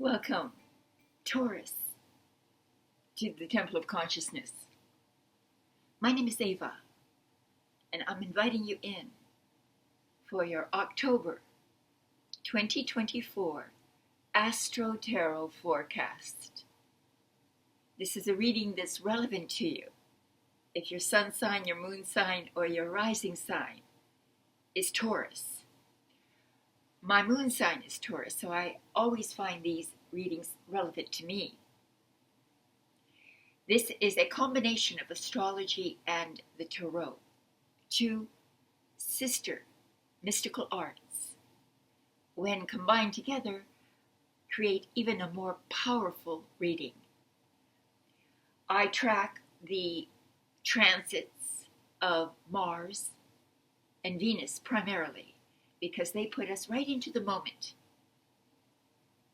Welcome, Taurus, to the Temple of Consciousness. My name is Ava, and I'm inviting you in for your October 2024 Astro Tarot forecast. This is a reading that's relevant to you if your sun sign, your moon sign, or your rising sign is Taurus. My moon sign is Taurus, so I always find these readings relevant to me. This is a combination of astrology and the tarot, two sister mystical arts. When combined together, create even a more powerful reading. I track the transits of Mars and Venus primarily, because they put us right into the moment.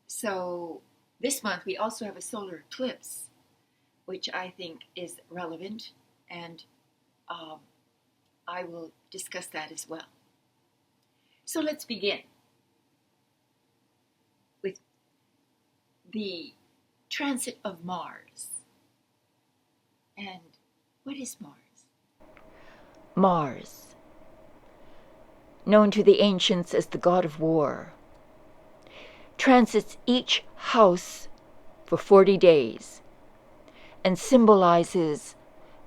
So this month we also have a solar eclipse, which I think is relevant, and I will discuss that as well. So let's begin with the transit of Mars. And what is Mars? Mars, known to the ancients as the god of war, transits each house for 40 days and symbolizes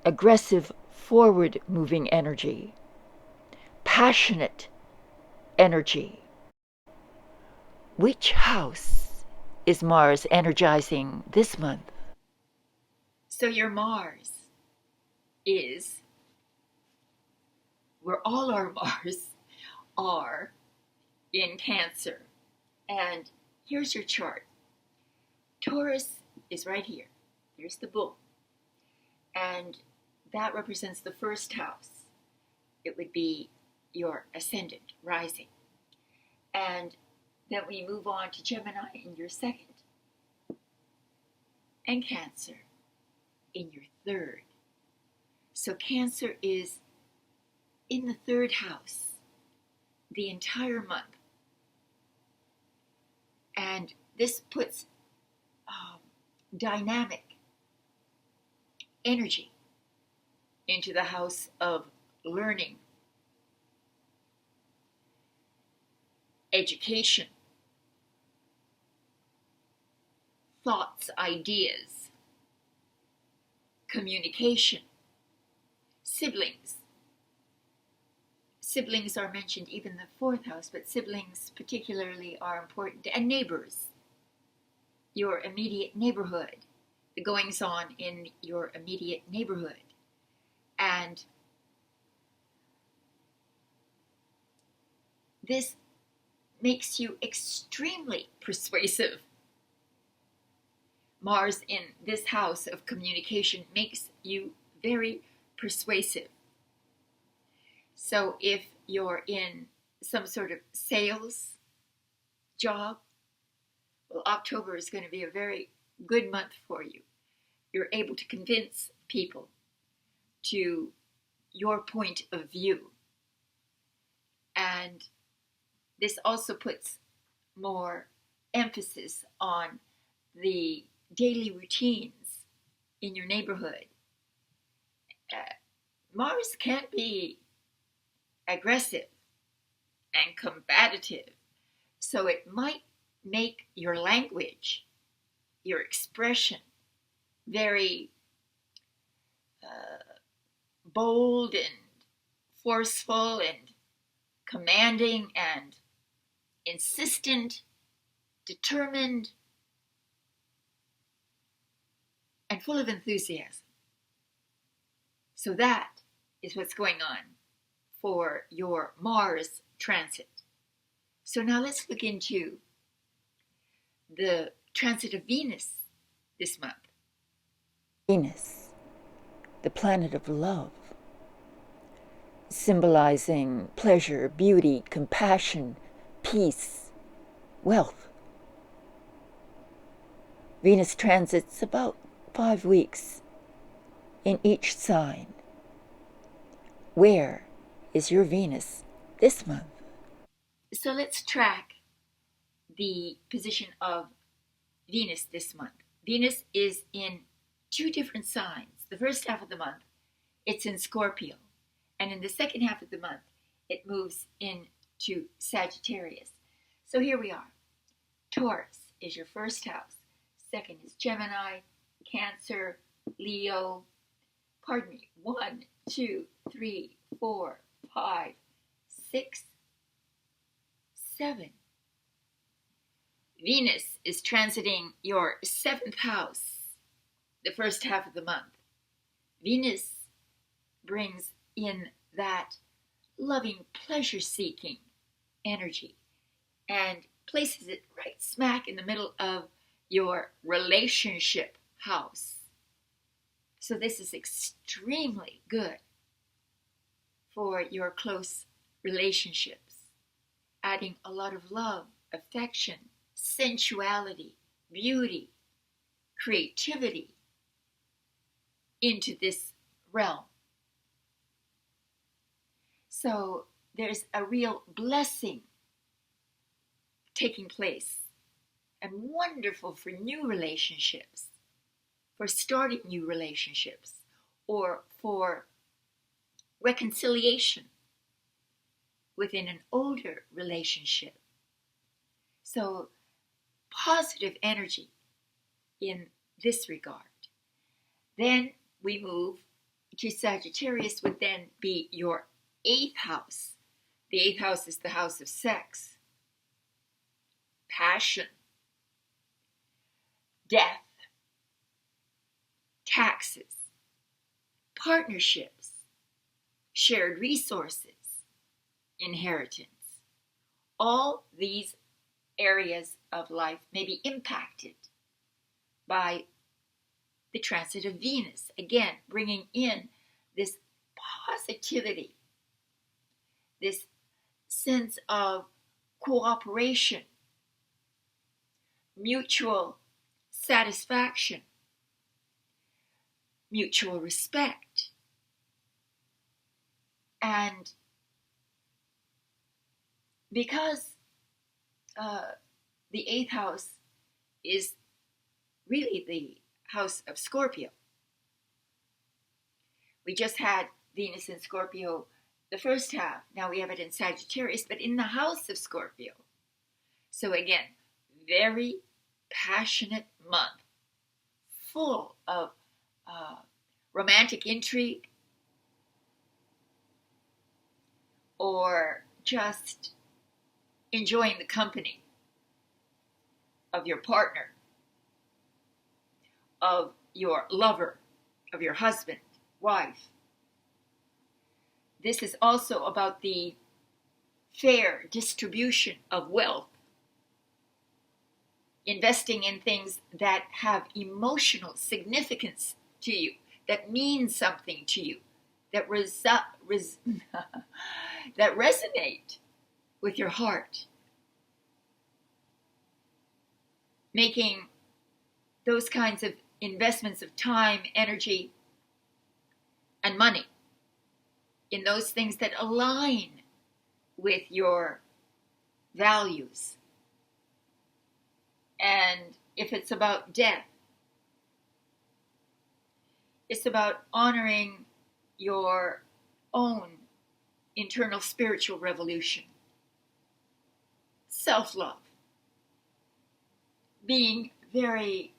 aggressive, forward-moving energy, passionate energy. Which house is Mars energizing this month? So your Mars is where all our Mars are in Cancer. And here's your chart. Taurus is right here. Here's the bull. And that represents the first house. It would be your ascendant, rising. And then we move on to Gemini in your second. And Cancer in your third. So Cancer is in the third house the entire month. And this puts dynamic energy into the house of learning, education, thoughts, ideas, communication, siblings. Siblings are mentioned even in the fourth house, but siblings particularly are important. And neighbors, your immediate neighborhood, the goings on in your immediate neighborhood. And this makes you extremely persuasive. Mars in this house of communication makes you very persuasive. So if you're in some sort of sales job, well, October is going to be a very good month for you. You're able to convince people to your point of view. And this also puts more emphasis on the daily routines in your neighborhood. Mars can be aggressive and combative, so it might make your language, your expression, very bold and forceful and commanding and insistent, determined, and full of enthusiasm. So that is what's going on for your Mars transit. So now let's look into the transit of Venus this month. Venus, the planet of love, symbolizing pleasure, beauty, compassion, peace, wealth. Venus transits about 5 weeks in each sign. Where is your Venus this month? So let's track the position of Venus this month. Venus is in two different signs. The first half of the month, it's in Scorpio. And in the second half of the month, it moves into Sagittarius. So here we are. Taurus is your first house. Second is Gemini, Cancer, Leo. Pardon me. 1, 2, 3, 4, 5, 6, 7. Venus is transiting your 7th house the first half of the month. Venus brings in that loving, pleasure-seeking energy and places it right smack in the middle of your relationship house. So this is extremely good for your close relationships, adding a lot of love, affection, sensuality, beauty, creativity into this realm. So there's a real blessing taking place and wonderful for new relationships, for starting new relationships, or for reconciliation within an older relationship. So positive energy in this regard. Then we move to Sagittarius, would then be your 8th house. The 8th house is the house of sex, passion, death, taxes, partnerships, shared resources, inheritance. All these areas of life may be impacted by the transit of Venus. Again, bringing in this positivity, this sense of cooperation, mutual satisfaction, mutual respect. And because the 8th house is really the house of Scorpio, we just had Venus in Scorpio the first half. Now we have it in Sagittarius, but in the house of Scorpio. So again, very passionate month, full of romantic intrigue, or just enjoying the company of your partner, of your lover, of your husband, wife. This is also about the fair distribution of wealth, investing in things that have emotional significance to you, that mean something to you, that that resonate with your heart. Making those kinds of investments of time, energy, and money in those things that align with your values. And if it's about death, it's about honoring your own internal spiritual revolution, self-love, being very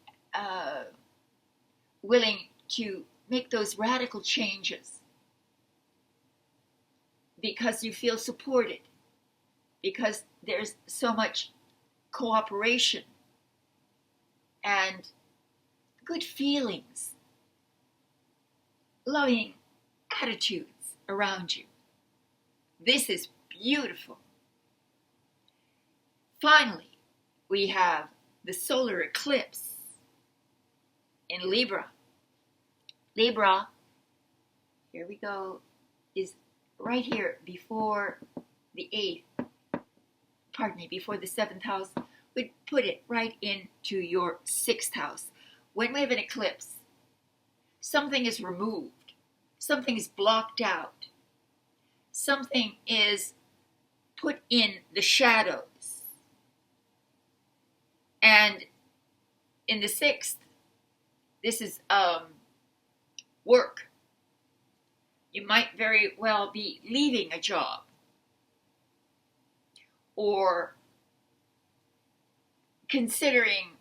willing to make those radical changes because you feel supported, because there's so much cooperation and good feelings, loving attitudes around you. This is beautiful. Finally, we have the solar eclipse in Libra. Libra, here we go, is right here before the 8th, before the 7th house. We'd put it right into your 6th house. When we have an eclipse, something is removed, something is blocked out, something is put in the shadows. And in the 6th, this is work. You might very well be leaving a job or considering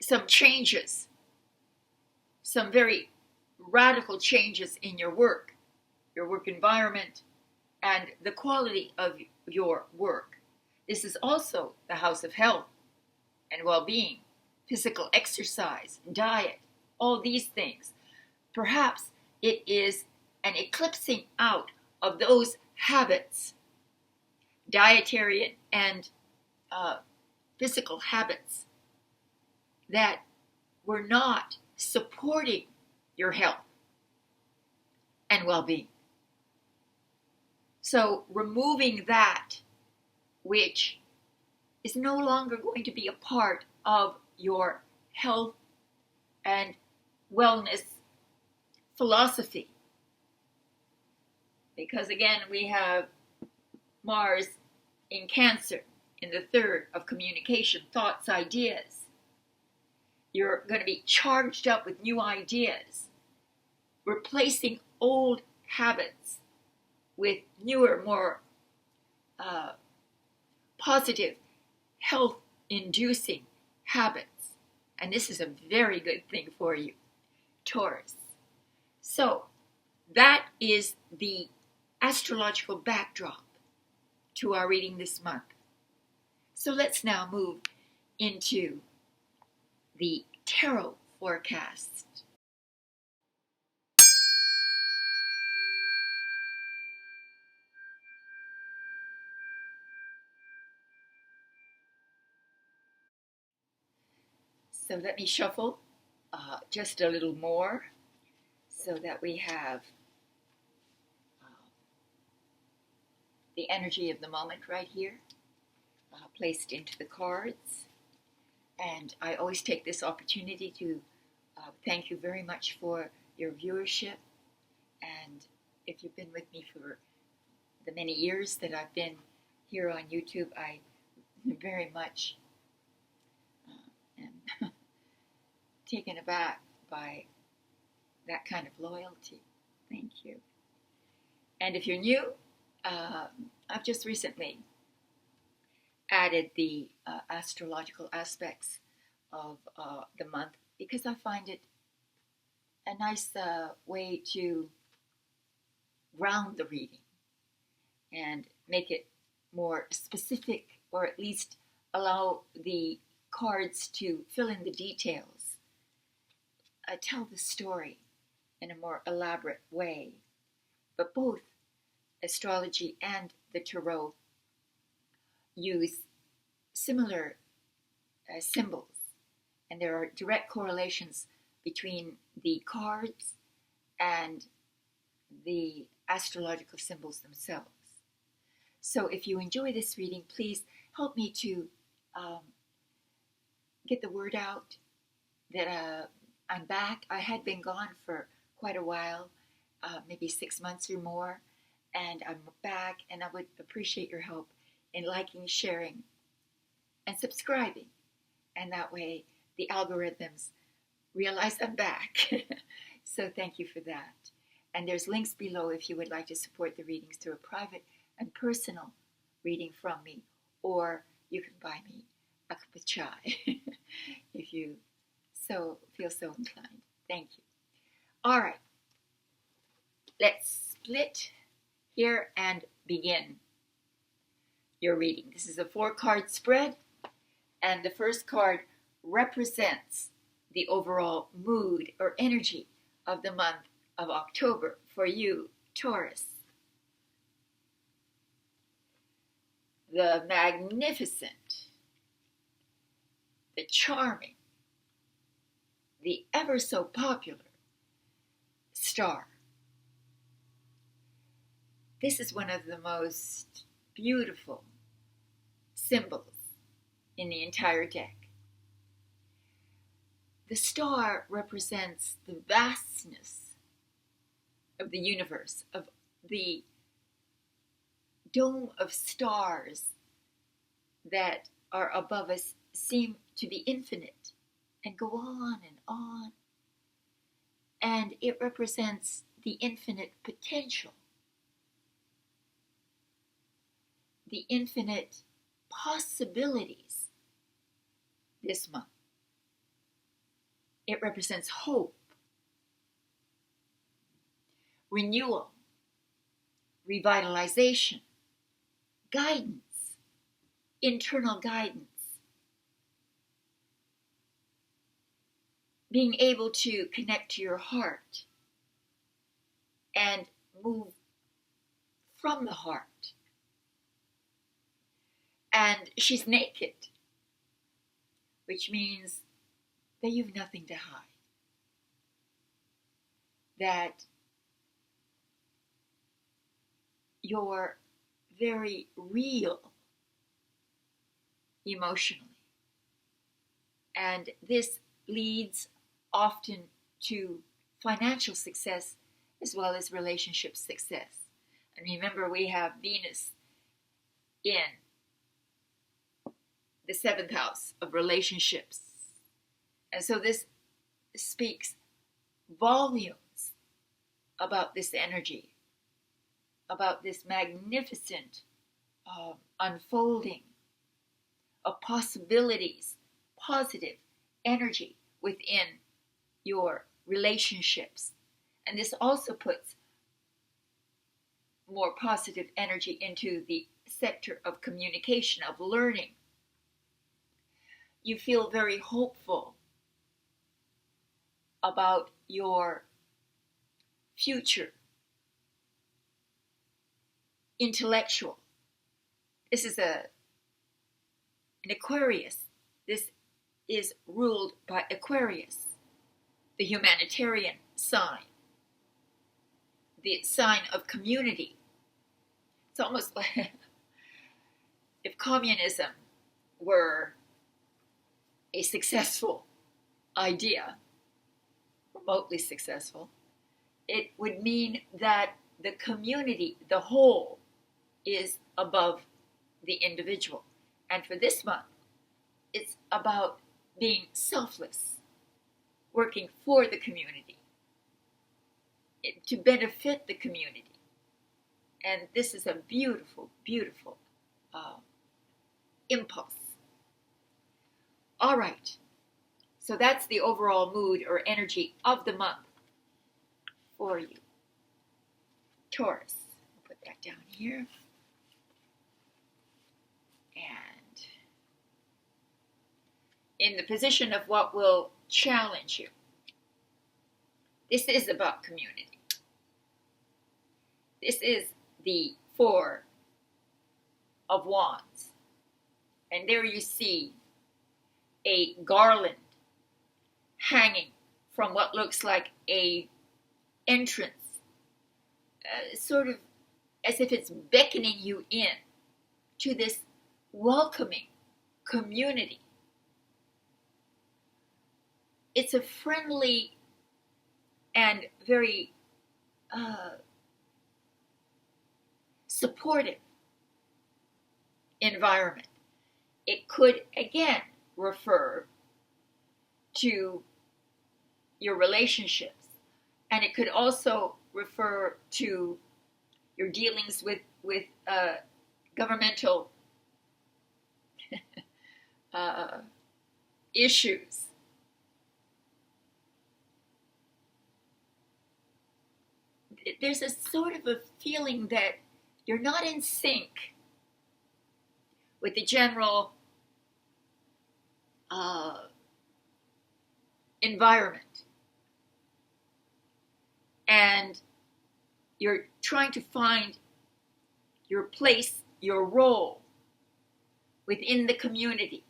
some changes, some very radical changes in your work environment, and the quality of your work. This is also the house of health and well-being, physical exercise, diet, all these things. Perhaps it is an eclipsing out of those habits, dietary and physical habits, that were not supporting your health and well-being. So removing that which is no longer going to be a part of your health and wellness philosophy. Because again, we have Mars in Cancer, in the 3rd of communication, thoughts, ideas. You're going to be charged up with new ideas, replacing old habits with newer, more positive, health-inducing habits. And this is a very good thing for you, Taurus. So that is the astrological backdrop to our reading this month. So let's now move into the tarot forecast. So let me shuffle just a little more so that we have the energy of the moment right here placed into the cards. And I always take this opportunity to thank you very much for your viewership. And if you've been with me for the many years that I've been here on YouTube, I very much am taken aback by that kind of loyalty. Thank you. And if you're new, I've just recently added the astrological aspects of the month because I find it a nice way to ground the reading and make it more specific, or at least allow the cards to fill in the details, tell the story in a more elaborate way. But both astrology and the tarot use similar symbols, and there are direct correlations between the cards and the astrological symbols themselves. So if you enjoy this reading, please help me to get the word out that I'm back. I had been gone for quite a while, maybe 6 months or more, and I'm back, and I would appreciate your help in liking, sharing, and subscribing. And that way the algorithms realize I'm back. So thank you for that. And there's links below if you would like to support the readings through a private and personal reading from me, or you can buy me a cup of chai if you feel so inclined. Thank you. All right, let's split here and begin your reading. This is a 4-card spread, and the first card represents the overall mood or energy of the month of October for you, Taurus. The magnificent, the charming, the ever so popular star. This is one of the most beautiful symbols in the entire deck. The star represents the vastness of the universe, of the dome of stars that are above us seem to be infinite and go on and on. And it represents the infinite potential, the infinite possibilities this month. It represents hope, renewal, revitalization, guidance, internal guidance, being able to connect to your heart and move from the heart. And she's naked, which means that you've nothing to hide. That you're very real emotionally. And this leads often to financial success as well as relationship success. And remember, we have Venus in the 7th house of relationships. And so this speaks volumes about this energy, about this magnificent unfolding of possibilities, positive energy within your relationships. And this also puts more positive energy into the sector of communication, of learning. You feel very hopeful about your future. Intellectual. This is an Aquarius. This is ruled by Aquarius, the humanitarian sign, the sign of community. It's almost like if communism were a successful idea, remotely successful, it would mean that the community, the whole, is above the individual. And for this month, it's about being selfless, working for the community, to benefit the community. And this is a beautiful, beautiful impulse. All right, so that's the overall mood or energy of the month for you. Taurus, I'll put that down here. And in the position of what will challenge you, this is about community. This is the 4 of Wands. And there you see a garland hanging from what looks like a entrance, sort of as if it's beckoning you in to this welcoming community. It's a friendly and very supportive environment. It could, again, refer to your relationships, and it could also refer to your dealings with governmental issues. There's a sort of a feeling that you're not in sync with the general environment, and you're trying to find your place, your role within the community.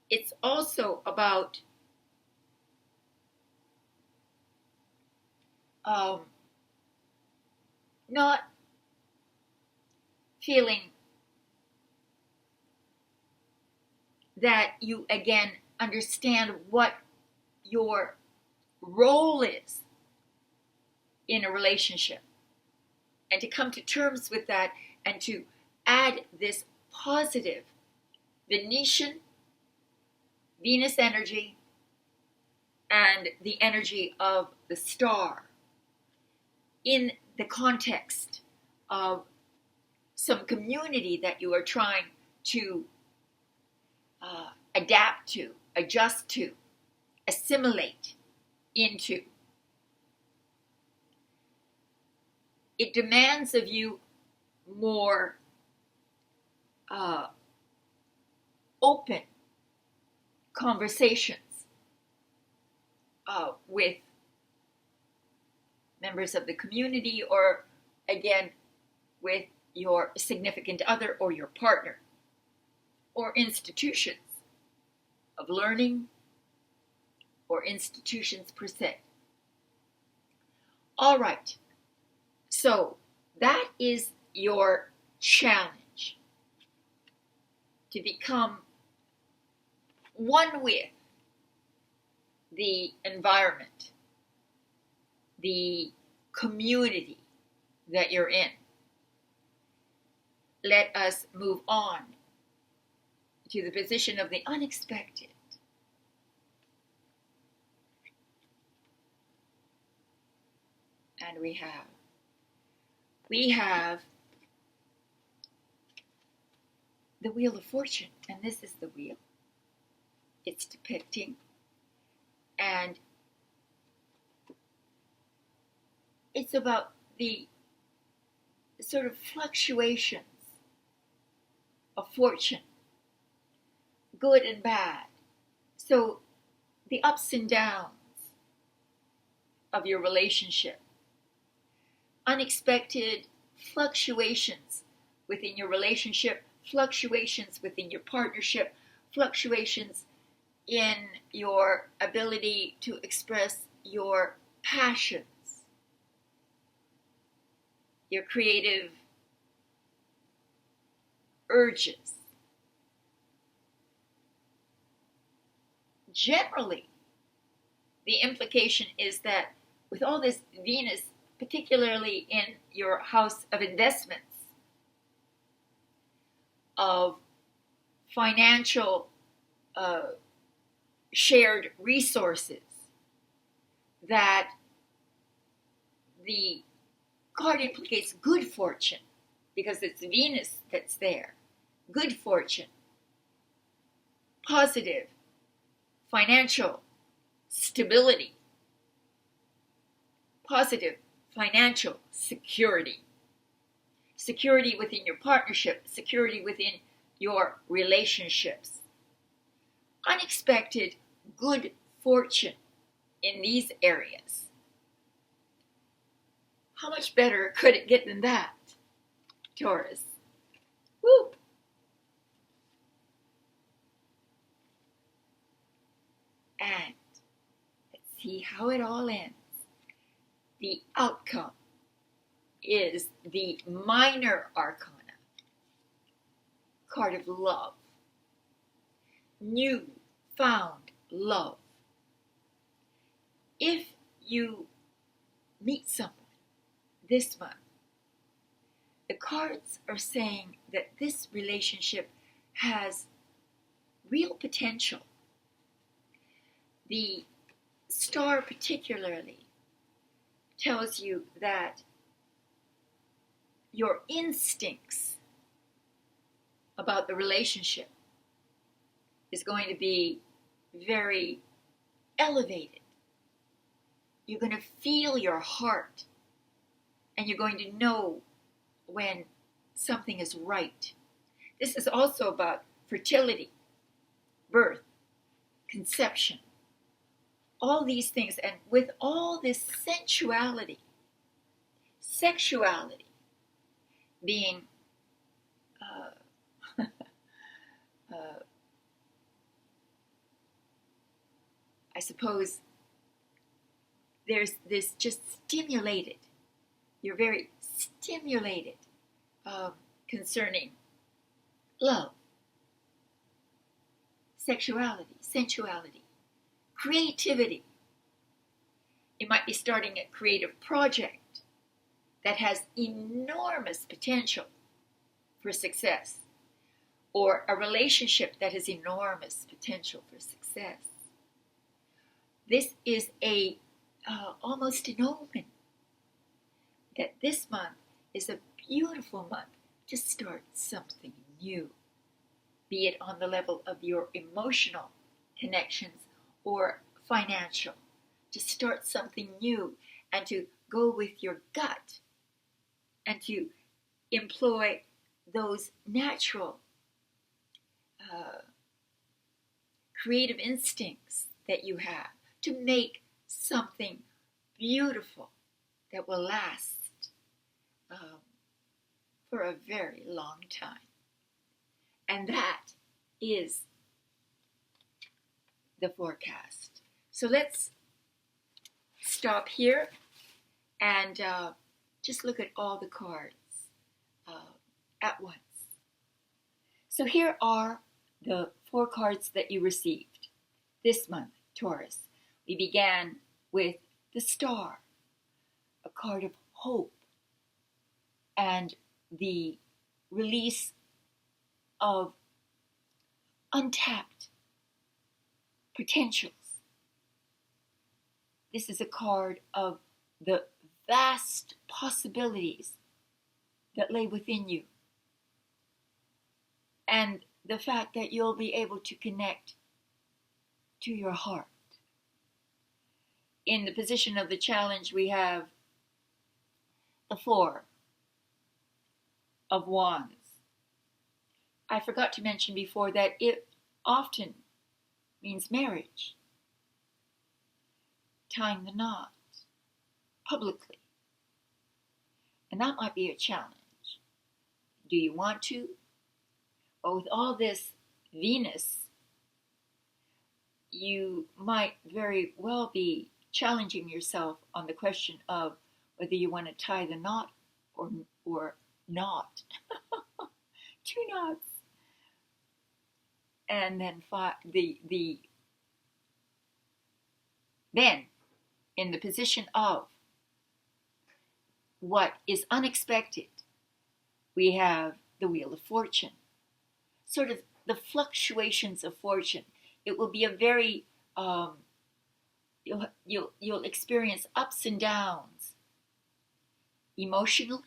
It's also about not feeling that you again understand what your role is in a relationship, and to come to terms with that and to add this positive Venetian, Venus energy, and the energy of the star in the context of some community that you are trying to adapt to, adjust to, assimilate into. It demands of you more open conversations with members of the community, or again with your significant other or your partner, or institutions of learning, or institutions per se. All right, so that is your challenge, to become one with the environment, the community that you're in. Let us move on to the position of the unexpected. And we have the Wheel of Fortune, and this is the wheel it's depicting, and it's about the sort of fluctuations of fortune, good and bad. So the ups and downs of your relationship, unexpected fluctuations within your relationship, fluctuations within your partnership, fluctuations in your ability to express your passions, your creative urges. Generally, the implication is that with all this Venus, particularly in your house of investments, of financial shared resources, that the card implicates good fortune, because it's Venus that's there. Good fortune, positive financial stability, positive financial security, security within your partnership, security within your relationships. Unexpected good fortune in these areas. How much better could it get than that, Taurus? Woo! And let's see how it all ends. The outcome is the Minor Arcana, card of love, new found love. If you meet someone this month, the cards are saying that this relationship has real potential. The star particularly tells you that your instincts about the relationship is going to be very elevated. You're going to feel your heart, and you're going to know when something is right. This is also about fertility, birth, conception, all these things. And with all this sensuality, sexuality being I suppose there's this just stimulated, you're very stimulated concerning love, sexuality, sensuality, creativity. You might be starting a creative project that has enormous potential for success. or a relationship that has enormous potential for success. This is almost an omen that this month is a beautiful month to start something new, be it on the level of your emotional connections or financial, to start something new and to go with your gut and to employ those natural creative instincts that you have to make something beautiful that will last for a very long time. And that is the forecast. So let's stop here and just look at all the cards at once. So here are the 4 cards that you received this month, Taurus. We began with the Star, a card of hope and the release of untapped potentials. This is a card of the vast possibilities that lay within you, and the fact that you'll be able to connect to your heart. In the position of the challenge, we have the 4 of Wands. I forgot to mention before that it often means marriage, tying the knot publicly. And that might be a challenge. Do you want to? But with all this Venus, you might very well be challenging yourself on the question of whether you want to tie the knot or not. 2 knots. And then then in the position of what is unexpected, we have the Wheel of Fortune. Sort of the fluctuations of fortune. It will be a very you'll experience ups and downs emotionally,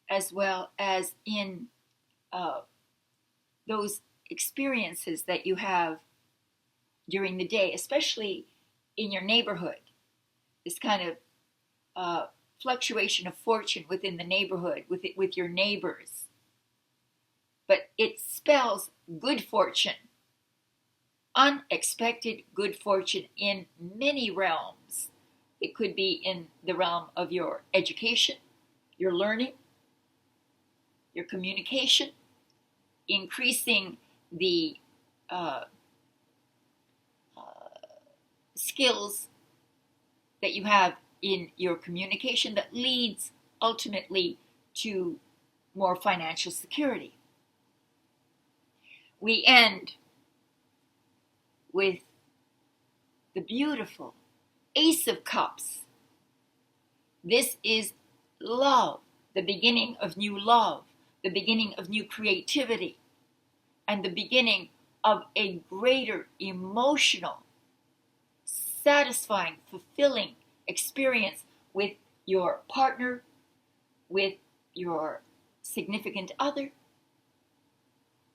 as well as in those experiences that you have during the day, especially in your neighborhood. This kind of fluctuation of fortune within the neighborhood, with your neighbors. But it spells good fortune, unexpected good fortune in many realms. It could be in the realm of your education, your learning, your communication, increasing the skills that you have in your communication that leads ultimately to more financial security. We end with the beautiful Ace of Cups. This is love, the beginning of new love, the beginning of new creativity, and the beginning of a greater emotional, satisfying, fulfilling experience with your partner, with your significant other,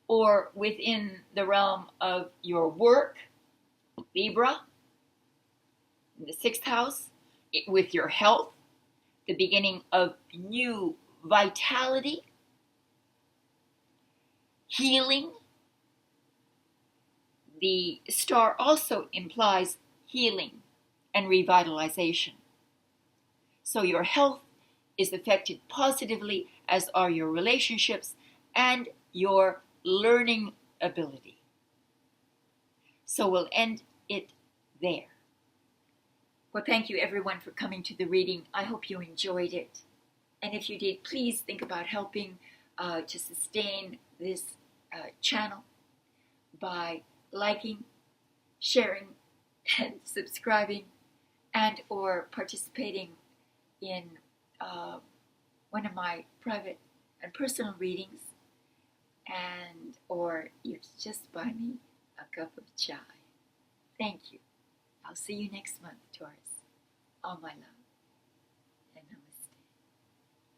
or within the realm of your work, Libra, in the 6th house, with your health, the beginning of new vitality, healing. The Star also implies healing and revitalization. So your health is affected positively, as are your relationships and your learning ability. So we'll end it there. Well, thank you everyone for coming to the reading. I hope you enjoyed it. And if you did, please think about helping to sustain this channel by liking, sharing, and subscribing, and or participating in one of my private and personal readings. and or you just buy me a cup of chai. Thank you. I'll see you next month, Taurus. All my love.